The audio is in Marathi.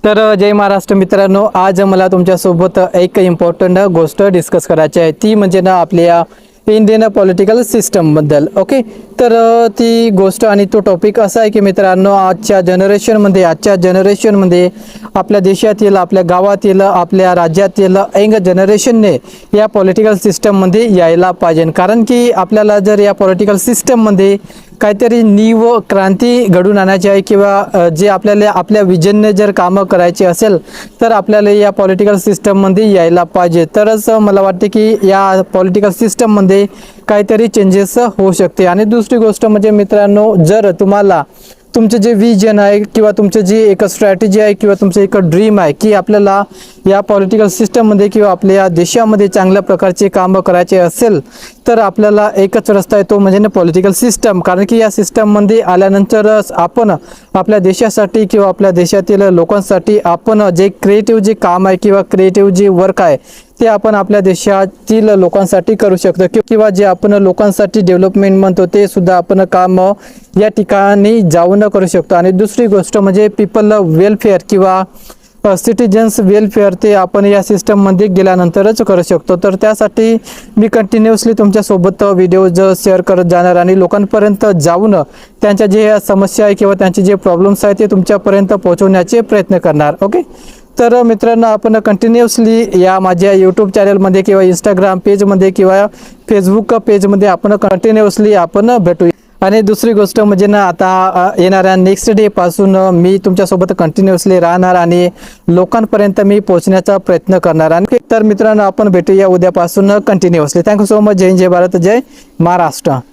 तर जय महाराष्ट्र मित्रांनो, आज मला तुमच्यासोबत एक इम्पॉर्टंट गोष्ट डिस्कस करायची आहे, ती म्हणजे ना आपल्या इंडियन पॉलिटिकल सिस्टमबद्दल. ओके, तर ती गोष्ट आणि तो टॉपिक असा आहे की मित्रांनो, आजच्या जनरेशनमध्ये आपल्या देशातील, आपल्या गावातील, आपल्या राज्यातील यंग जनरेशनने या पॉलिटिकल सिस्टममध्ये यायला पाहिजे. कारण की आपल्याला जर या पॉलिटिकल सिस्टममध्ये काहीतरी नीव क्रांती घडून आणायची आहे किंवा जे आपल्याला आपल्या विजनने जर कामं करायची असेल तर आपल्याला या पॉलिटिकल सिस्टममध्ये यायला पाहिजे. तरच मला वाटते की या पॉलिटिकल सिस्टममध्ये काहीतरी चेंजेस होऊ शकते. आणि दुसरी गोष्ट म्हणजे मित्रांनो, जर तुम्हाला तुमचे जे विजन आहे किंवा तुमचे जी एक स्ट्रॅटेजी आहे किंवा तुमचं एक ड्रीम आहे की आपल्याला या पॉलिटिकल सिस्टममध्ये किंवा आपल्या देशामध्ये चांगल्या प्रकारचे कामं करायचे असेल तर आपल्याला एकच रस्ता आहे, तो म्हणजे ना पॉलिटिकल सिस्टम. कारण की या सिस्टममध्ये आल्यानंतरच आपण आपल्या देशासाठी किंवा आपल्या देशातील लोकांसाठी आपण जे क्रिएटिव्ह जे काम आहे किंवा क्रिएटिव्ह जे वर्क आहे ते आपण आपल्या देशातील लोकांसाठी करू शकतो किंवा जे आपण लोकांसाठी डेव्हलपमेंट म्हणतो ते सुद्धा आपण काम या ठिकाणी जाऊन करू शकतो. आणि दुसरी गोष्ट म्हणजे पीपल वेलफेअर किंवा सिटीजन्स वेलफेअर ते आपण या सिस्टममध्ये गेल्यानंतरच करू शकतो. तर त्यासाठी मी कंटिन्युअसली तुमच्यासोबत व्हिडिओज शेअर करत जाणार आणि लोकांपर्यंत जाऊन त्यांच्या जे समस्या आहे किंवा त्यांचे जे प्रॉब्लेम्स आहेत ते तुमच्यापर्यंत पोहोचवण्याचे प्रयत्न करणार. ओके, तर मित्रांनो, आपण कंटिन्युअसली या माझ्या यूट्यूब चॅनलमध्ये किंवा इंस्टाग्राम पेजमध्ये किंवा फेसबुक पेजमध्ये आपण कंटिन्युअसली आपण भेटूया. आणि दुसरी गोष्ट म्हणजे ना, आता येणाऱ्या नेक्स्ट डे पासून मी तुमच्यासोबत कंटिन्युअसली राहणार आणि लोकांपर्यंत मी पोहोचण्याचा प्रयत्न करणार. आणि तर मित्रांनो, आपण भेटूया उद्यापासून कंटिन्युअसली. Thank you so much. जय हिंद, जय भारत, जय महाराष्ट्र.